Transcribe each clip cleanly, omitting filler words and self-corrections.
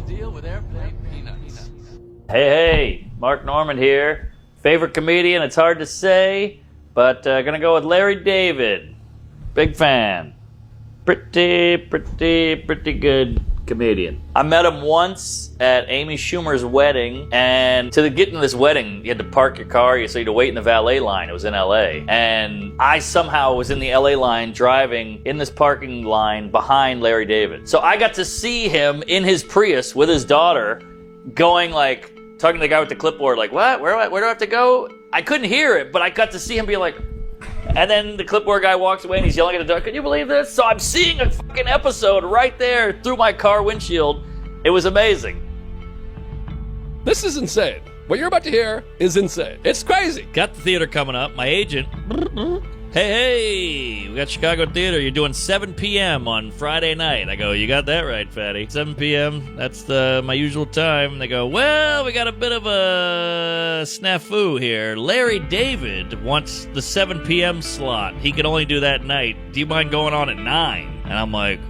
the deal with airplane peanuts? Hey, Mark Norman here. Favorite comedian, it's hard to say, but gonna go with Larry David. Big fan. Pretty good comedian. I met him once at Amy Schumer's wedding, and to get into this wedding, you had to park your car, so you had to wait in the valet line. It was in LA. And I somehow was in the LA line driving in this parking line behind Larry David. So I got to see him in his Prius with his daughter going like, talking to the guy with the clipboard, like, what? Where do I have to go? I couldn't hear it, but I got to see him be like, and then the clipboard guy walks away and he's yelling at the dog, can you believe this? So I'm seeing a fucking episode right there through my car windshield. It was amazing. This is insane. What you're about to hear is insane. It's crazy. Got the theater coming up. My agent. Hey, we got Chicago Theater. You're doing 7 p.m. on Friday night. I go, you got that right, fatty. 7 p.m., that's my usual time. And they go, well, we got a bit of a snafu here. Larry David wants the 7 p.m. slot. He can only do that night. Do you mind going on at 9? And I'm like,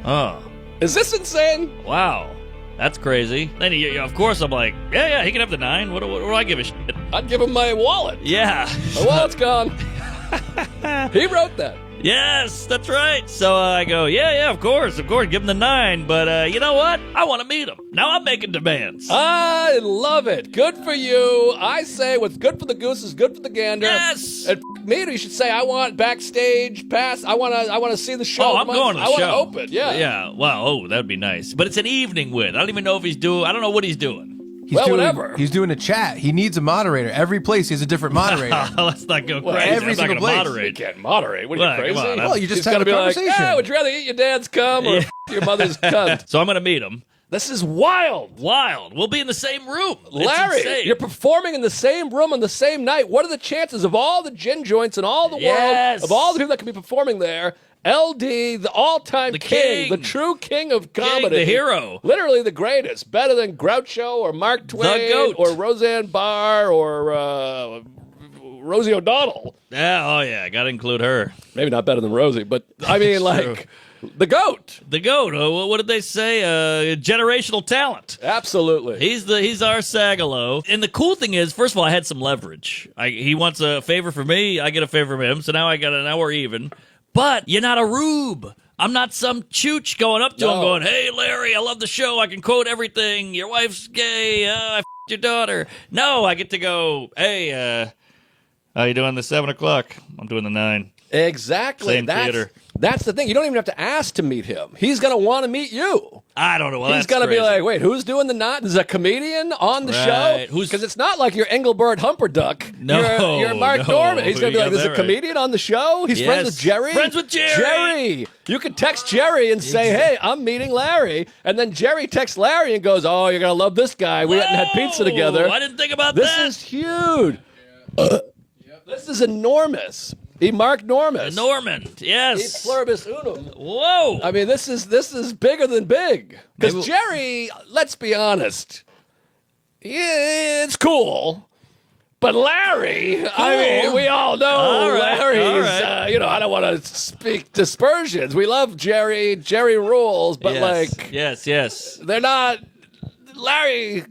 oh. Is this insane? Wow. That's crazy. Then, of course, I'm like, yeah, he can have the 9. What do I give a shit? I'd give him my wallet. Yeah. My wallet's gone. He wrote that. Yes, that's right. So I go, yeah, of course, give him the 9. But you know what? I want to meet him. Now I'm making demands. I love it. Good for you. I say what's good for the goose is good for the gander. Yes. And me, you should say I want backstage pass. I want to see the show. Oh, I'm going to the show. I want to open. Yeah. Yeah. Well, that'd be nice. But it's an evening with. I don't even know if I don't know what he's doing. Whatever. He's doing a chat. He needs a moderator. Every place he has a different moderator. Let's not go crazy. Every I'm single not place. gonna moderate. You can't moderate. What are you, crazy? Come on, Well, you just He's have gotta a be like, conversation. would you rather eat your dad's cum or your mother's cunt? So I'm going to meet him. This is wild. We'll be in the same room. It's Larry, insane. you're performing in the same room on the same night. What are the chances of all the gin joints in all the Yes. world, of all the people that could be performing there? LD, the all-time king, the true king of comedy. the hero. Literally the greatest. Better than Groucho or Mark Twain goat. or Roseanne Barr or Rosie O'Donnell. Yeah, oh yeah, got to include her. Maybe not better than Rosie, but I mean like the goat. The goat. What did they say? Generational talent. Absolutely. He's our Sagalo. And the cool thing is, first of all, I had some leverage. He wants a favor from me. I get a favor from him. So now we're even. But you're not a rube. I'm not some chooch going up to him going, hey, Larry, I love the show. I can quote everything. Your wife's gay. I f***ed your daughter. No, I get to go, hey, how you doing the 7 o'clock? I'm doing the 9. Exactly. Same theater. That's the thing. You don't even have to ask to meet him. He's going to want to meet you. I don't know. Well, he's going to be like, wait, who's doing the 9? Is a comedian on the show? Because it's not like you're Engelbert Humperdinck. No. You're Mark Norman. He's going to be like, there's a comedian on the show? He's friends with Jerry? Friends with Jerry. You can text Jerry and say, hey, I'm meeting Larry. And then Jerry texts Larry and goes, oh, you're going to love this guy. We hadn't had pizza together. I didn't think about this that. This is huge. This is enormous. Mark Normus. Norman, yes. E pluribus unum. Whoa. I mean, this is bigger than big. Because Jerry, let's be honest, it's cool. But Larry, I mean, we all know Larry's, I don't want to speak dispersions. We love Jerry. Jerry rules. But, Yes. They're not, Larry...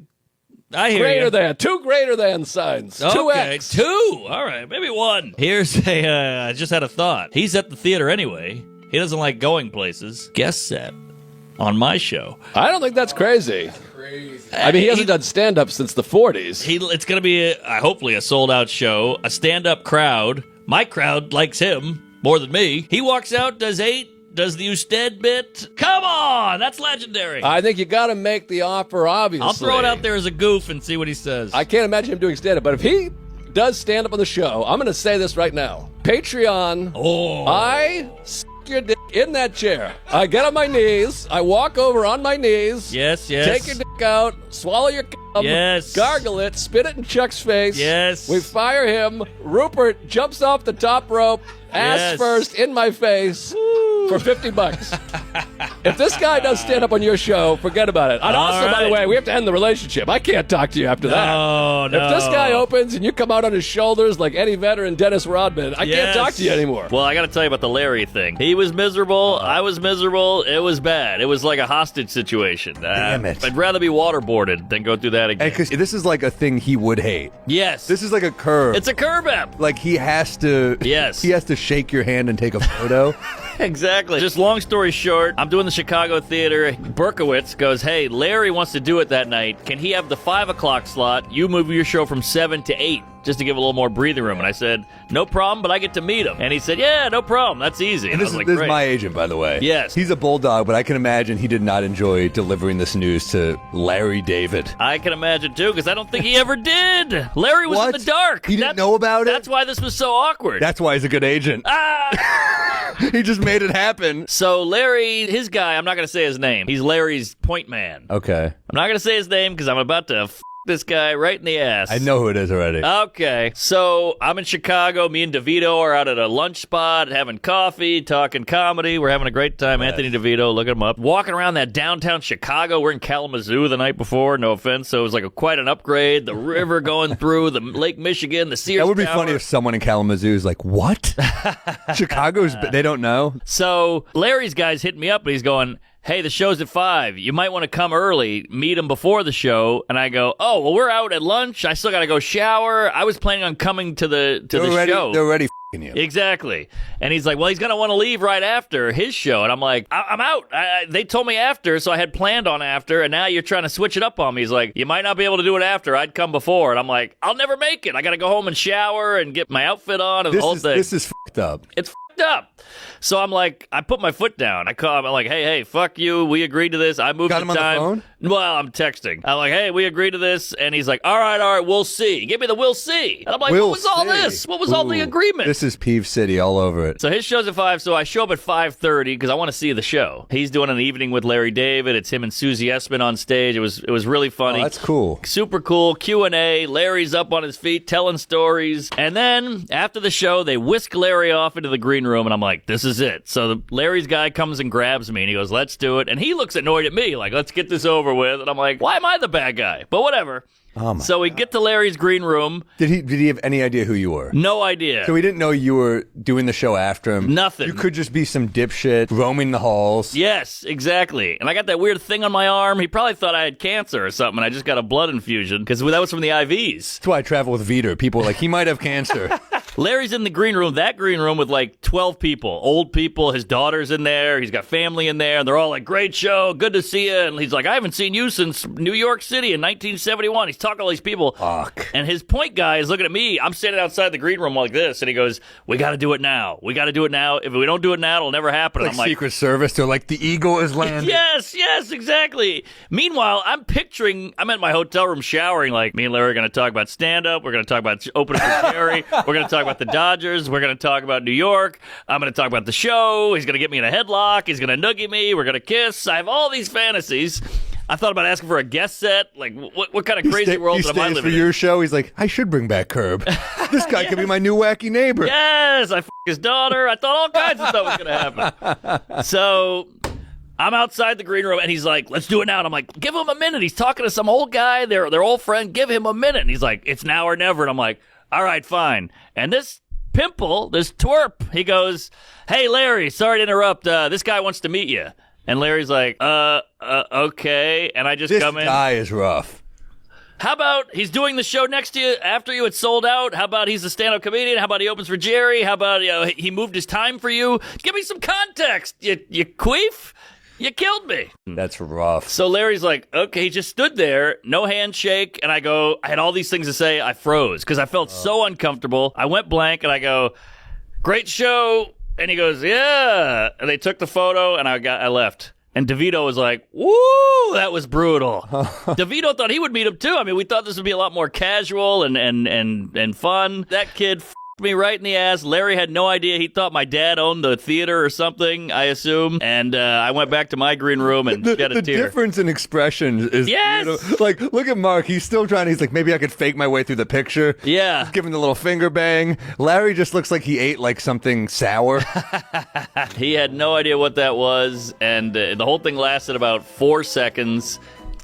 I hear greater you. than. 2 greater than signs. Okay, 2X. 2. All right, maybe 1. Here's I just had a thought. He's at the theater anyway. He doesn't like going places. Guest set on my show. I don't think that's crazy. I mean, he hasn't done stand-up since the 40s. It's going to be, hopefully, a sold-out show, a stand-up crowd. My crowd likes him more than me. He walks out, does 8, does the Usted bit. Come on, that's legendary. I think you got to make the offer, obviously. I'll throw it out there as a goof and see what he says. I can't imagine him doing stand-up, but if he does stand-up on the show, I'm going to say this right now. Patreon, I your dick in that chair. I get on my knees. I walk over on my knees. Yes. Take your dick out. Swallow your cum. Yes. Gargle it. Spit it in Chuck's face. Yes. We fire him. Rupert jumps off the top rope. Ass first in my face. for $50. If this guy does stand up on your show, forget about it. And also, by the way, we have to end the relationship. I can't talk to you after that. No. If this guy opens and you come out on his shoulders like Eddie Vedder and Dennis Rodman, I can't talk to you anymore. Well, I got to tell you about the Larry thing. He was miserable. I was miserable. It was bad. It was like a hostage situation. Damn it. I'd rather be waterboarded than go through that again. Because this is like a thing he would hate. Yes. This is like a curb. It's a curb app. Like he has to. Yes. He has to shake your hand and take a photo. Exactly. Just long story short, I'm doing the Chicago theater. Berkowitz goes, hey, Larry wants to do it that night. Can he have the 5 o'clock slot? You move your show from 7 to 8. Just to give a little more breathing room. And I said, no problem, but I get to meet him. And he said, yeah, no problem. That's easy. And I this, was like, this is great. my agent, by the way. Yes. He's a bulldog, but I can imagine he did not enjoy delivering this news to Larry David. I can imagine, too, because I don't think he ever did. Larry was What? in the dark. He didn't know about it? That's why this was so awkward. That's why he's a good agent. He just made it happen. So Larry, his guy, I'm not going to say his name. He's Larry's point man. Okay. I'm not going to say his name because I'm about to this guy right in the ass. I know who it is already. Okay, so I'm in Chicago. Me and DeVito are out at a lunch spot having coffee, talking comedy. We're having a great time. Yes. Anthony DeVito, look him up. Walking around that downtown Chicago. We're in Kalamazoo the night before, no offense. So it was like quite an upgrade. The river going through, the Lake Michigan, the Sears That would be Tower. funny if someone in Kalamazoo is like, what? Chicago's, they don't know? So Larry's guy's hitting me up, and he's going, hey, the show's at 5. You might want to come early, meet him before the show. And I go, oh, well, we're out at lunch. I still got to go shower. I was planning on coming to the show. They're already f***ing you. Exactly. And he's like, well, he's going to want to leave right after his show. And I'm like, I'm out. They told me after, so I had planned on after, and now you're trying to switch it up on me. He's like, you might not be able to do it after. I'd come before. And I'm like, I'll never make it. I got to go home and shower and get my outfit on and the whole thing. This is f***ed up. It's f***ed up. So I'm like, I put my foot down. I'm like, hey, fuck you. We agreed to this. I moved Got the him on the time. phone? Well, I'm texting. I'm like, hey, we agreed to this. And he's like, all right, we'll see. Give me the we'll see. And I'm like, what was all this? What was all the agreement? This is Peeve City all over it. So his show's at 5, so I show up at 5:30 because I want to see the show. He's doing an evening with Larry David. It's him and Susie Essman on stage. It was really funny. Oh, that's cool. Super cool. Q&A. Larry's up on his feet telling stories. And then after the show, they whisk Larry off into the green room, and I'm like, this is it. So Larry's guy comes and grabs me, and he goes, let's do it. And he looks annoyed at me, like, let's get this over with. And I'm like, why am I the bad guy? But whatever. Oh my So we get to Larry's green room. Did he have any idea who you were? No idea. So he didn't know you were doing the show after him? Nothing. You could just be some dipshit roaming the halls. Yes, exactly. And I got that weird thing on my arm. He probably thought I had cancer or something. I just got a blood infusion because that was from the IVs. That's why I travel with Vito. People are like, he might have cancer. Larry's in the green room, that green room with like 12 people, old people. His daughter's in there. He's got family in there. And they're all like, great show. Good to see you. And he's like, I haven't seen you since New York City in 1971. He's talking to all these people. Fuck. And his point guy is looking at me. I'm standing outside the green room like this. And he goes, we got to do it now. We got to do it now. If we don't do it now, it'll never happen. Like I'm like, Secret Service. They're like, the eagle is landing. Yes, exactly. Meanwhile, I'm at my hotel room showering, like, me and Larry are going to talk about stand-up. We're going to talk about opening for Jerry. We're going to talk about the Dodgers. We're going to talk about New York. I'm going to talk about the show. He's going to get me in a headlock. He's going to noogie me. We're going to kiss. I have all these fantasies. I thought about asking for a guest set. Like, what kind of crazy world am I stays living for in? your show. He's like, I should bring back Curb. This guy could be my new wacky neighbor. Yes, I f*** his daughter. I thought all kinds of stuff was going to happen. So I'm outside the green room, and he's like, let's do it now. And I'm like, give him a minute. He's talking to some old guy, their old friend. Give him a minute. And he's like, it's now or never. And I'm like, all right, fine. And this pimple, this twerp, he goes, hey, Larry, sorry to interrupt. This guy wants to meet you. And Larry's like, okay. And I just This come in. guy is rough. How about he's doing the show next to you after you? It's sold out. How about he's a stand-up comedian? How about he opens for Jerry? How about he moved his time for you? Give me some context, you queef. You killed me. That's rough. So Larry's like, okay, he just stood there, no handshake. And I had all these things to say. I froze because I felt so uncomfortable. I went blank and I go, great show. And he goes, yeah. And they took the photo and I left. And DeVito was like, woo, that was brutal. DeVito thought he would meet him too. I mean, we thought this would be a lot more casual and fun. That kid me right in the ass. Larry had no idea. He thought my dad owned the theater or something, I assume. And I went back to my green room and shed a the tear. difference in expression is like, look at Mark. He's still trying. He's like, maybe I could fake my way through the picture. Yeah. He's giving the little finger bang. Larry just looks like he ate like something sour. He had no idea what that was. And the whole thing lasted about 4 seconds.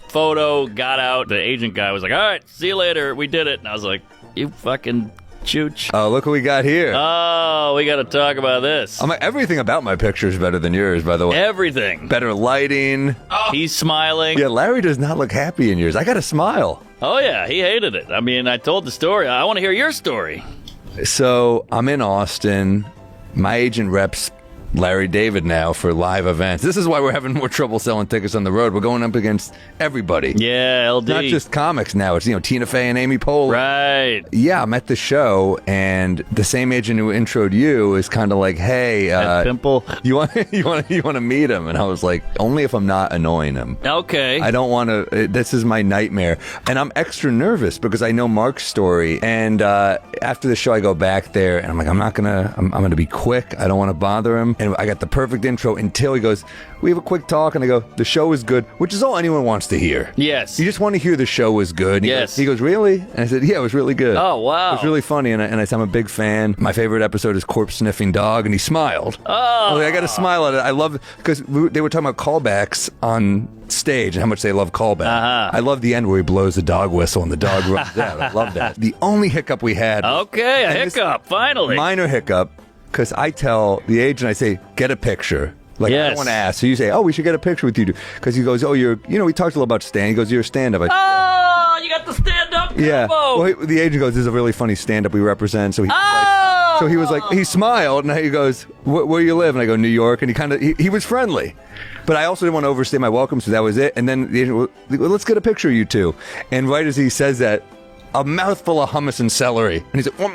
Photo got out. The agent guy was like, all right, see you later. We did it. And I was like, you fucking chooch. Oh, look what we got here. Oh, we got to talk about this. Everything about my picture is better than yours, by the way. Everything. Better lighting. He's smiling. Yeah, Larry does not look happy in yours. I got to smile. Oh, yeah, he hated it. I mean, I told the story. I want to hear your story. So I'm in Austin. My agent reps Larry David now for live events. This is why we're having more trouble selling tickets on the road. We're going up against everybody. Yeah, LD. Not just comics now. It's, Tina Fey and Amy Poehler. Right. Yeah, I'm at the show, and the same agent who introed you is kind of like, hey, Pimple. you want to meet him? And I was like, only if I'm not annoying him. Okay. I don't want to. This is my nightmare, and I'm extra nervous because I know Mark's story. And after the show, I go back there, and I'm like, I'm gonna be quick. I don't want to bother him. And I got the perfect intro until he goes, we have a quick talk, and I go, the show is good, which is all anyone wants to hear. Yes. You just want to hear the show was good. And Yes. He goes, really? And I said, yeah, it was really good. Oh, wow. It was really funny, and I said, I'm a big fan. My favorite episode is Corpse Sniffing Dog, and he smiled. Oh. I was like, I got to smile at it. I love it, because they were talking about callbacks on stage and how much they love callbacks. I love the end where he blows the dog whistle and the dog runs out. I love that. The only hiccup we had. Okay, a hiccup, finally. Minor hiccup, because I tell the agent, I say, get a picture. Like, I don't want to ask. So you say, oh, we should get a picture with you. Because he goes, oh, we talked a little about stand. He goes, you're a stand-up. Oh, you got the stand-up combo. Yeah. Well, the agent goes, this is a really funny stand-up we represent. So he was like, he smiled, and he goes, where you live? And I go, New York. And he was friendly. But I also didn't want to overstay my welcome, so that was it. And then the agent, well, let's get a picture of you two. And right as he says that, a mouthful of hummus and celery. And he's like,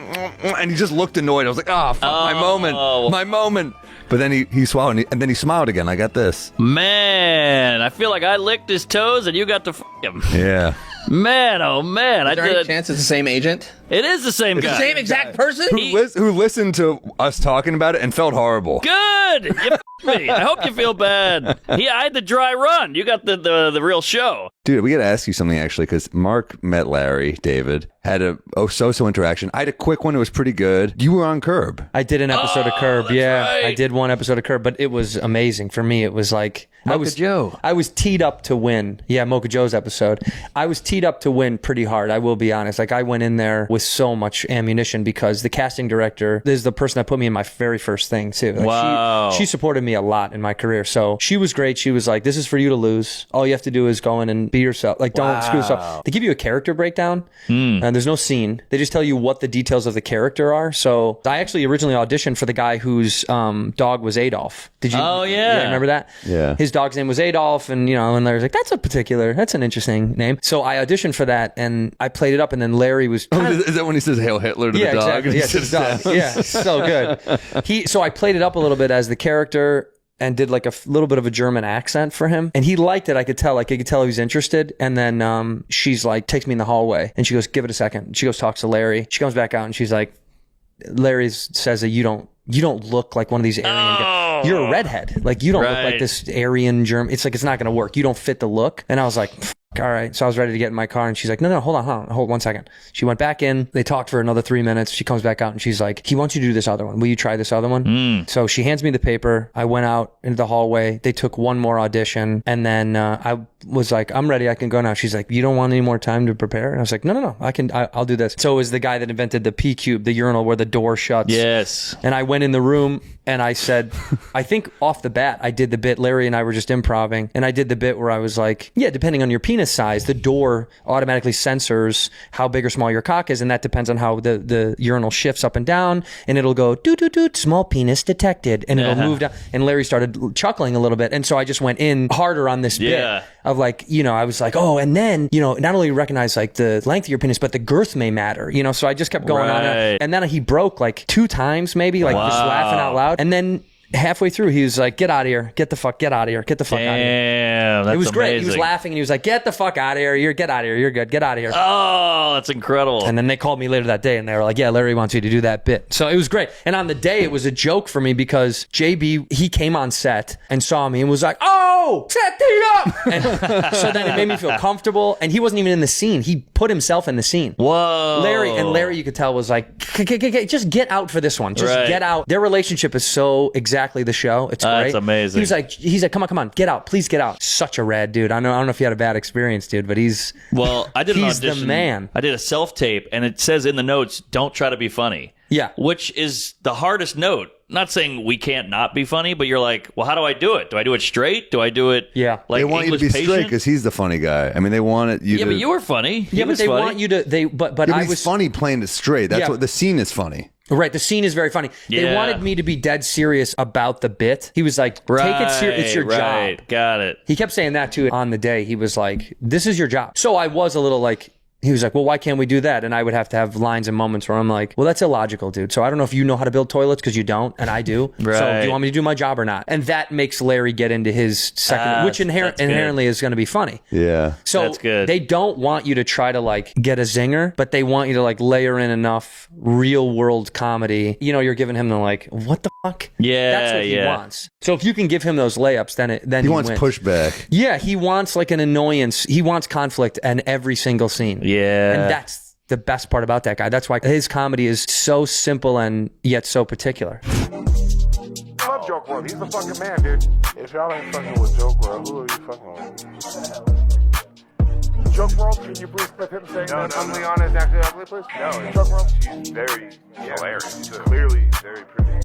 and he just looked annoyed. I was like, fuck, my moment. But then he swallowed, and then he smiled again. I got this. Man, I feel like I licked his toes and you got to f him. Yeah. Man, oh man. Is there any chance it's the same agent? It is the same guy. Same exact person? Who listened to us talking about it and felt horrible. Good. You f***ed me. I hope you feel bad. I had the dry run. You got the real show. Dude, we got to ask you something, actually, because Mark met Larry David, had a so-so interaction. I had a quick one. It was pretty good. You were on Curb. I did an episode of Curb. Yeah, right. I did one episode of Curb, but it was amazing. For me, it was like... I was teed up to win. Yeah, Mocha Joe's episode. I was teed up to win pretty hard, I will be honest. Like, I went in there with so much ammunition because the casting director is the person that put me in my very first thing, too. Like, wow. She supported me a lot in my career. So she was great. She was like, this is for you to lose. All you have to do is go in and be yourself. Like, don't screw yourself. They give you a character breakdown, and there's no scene. They just tell you what the details of the character are. So I actually originally auditioned for the guy whose dog was Adolf. Did you? Oh, yeah. Remember that? Yeah. His dog's name was Adolf, and and Larry's like, that's an interesting name. So I auditioned for that, and I played it up, and then Larry was is that when he says Hail Hitler to the dog? Exactly. Yes, his dog. Yeah, so good. So I played it up a little bit as the character and did like a little bit of a German accent for him, and he liked it. I could tell he was interested. And then she's like, takes me in the hallway, and she goes, give it a second. She goes, talks to Larry. She comes back out, and she's like, Larry says that you don't look like one of these Aryan guys. You're a redhead. Like, you don't look like this Aryan German. It's like, it's not going to work. You don't fit the look. And I was like, all right. So I was ready to get in my car, and she's like, no, hold on, hold 1 second. She went back in. They talked for another 3 minutes. She comes back out, and she's like, he wants you to do this other one. Will you try this other one? So she hands me the paper. I went out into the hallway. They took one more audition, and then I was like, I'm ready. I can go now. She's like, you don't want any more time to prepare? And I was like, no. I'll do this. So it was the guy that invented the P-cube, the urinal where the door shuts. Yes. And I went in the room, and I said, I think off the bat, I did the bit. Larry and I were just improving, and I did the bit where I was like, yeah, depending on your penis size, the door automatically censors how big or small your cock is, and that depends on how the urinal shifts up and down, and it'll go doot, small penis detected, and it'll move down. And Larry started chuckling a little bit, and so I just went in harder on this bit of like, I was like, oh, and then, not only recognize like the length of your penis, but the girth may matter, so I just kept going on. And then he broke like 2 times maybe, like just laughing out loud. And then halfway through, he was like, "Get out of here! Get the fuck out of here! Get the fuck out of here!" Damn, that's It was great. He was amazing. laughing and he was like, "Get the fuck out of here! Get out of here! You're good. Get out of here." Oh, that's incredible. And then they called me later that day and they were like, "Yeah, Larry wants you to do that bit." So it was great. And on the day, it was a joke for me because JB, he came on set and saw me and was like, "Oh, set thee up!" And so then it made me feel comfortable. And he wasn't even in the scene. He put himself in the scene. Whoa. Larry, you could tell, was like, just get out for this one. Just Right. get out. Their relationship is so exactly the show. It's great. That's amazing. He's like, come on, get out. Please get out. Such a rad dude. I don't know if you had a bad experience, dude, but he's I did an he's audition. the man. I did a self-tape, and it says in the notes, don't try to be funny. Yeah. Which is the hardest note. Not saying we can't not be funny, but you're like, well, how do I do it? Do I do it straight? Do I do it like they want English you to be straight patient? because he's the funny guy. I mean, they want you Yeah, to. but you were funny. He Yeah, but was they funny. want you to. But Yeah, I he's was funny playing it straight. That's Yeah. what the scene is funny. right. The scene is very funny. They Yeah. wanted me to be dead serious about the bit. He was like, "Take it serious. It's your right. job." Got it. He kept saying that too on the day. He was like, "This is your job." So I was a little like. He was like, "Well, why can't we do that?" And I would have to have lines and moments where I'm like, "Well, that's illogical, dude. So I don't know if you know how to build toilets because you don't, and I do. So do Right. you want me to do my job or not?" And that makes Larry get into his second, which that's good. inherently is going to be funny. Yeah. So That's good. they don't want you to try to like get a zinger, but they want you to like layer in enough real world comedy. You know, you're giving him the like, what the fuck? Yeah, That's what he yeah. wants. So if you can give him those layups, then He wants wins. pushback. Yeah, he wants like an annoyance. He wants conflict in every single scene. Yeah. And that's the best part about that guy. That's why his comedy is so simple and yet so particular. I love Joke World. He's the fucking man, dude. If y'all ain't fucking with Joke World, who are you fucking with? Joke World, can you please clip him saying that Ugly on is actually ugly, please? No, Joke World. She's very hilarious. She's clearly very pretty.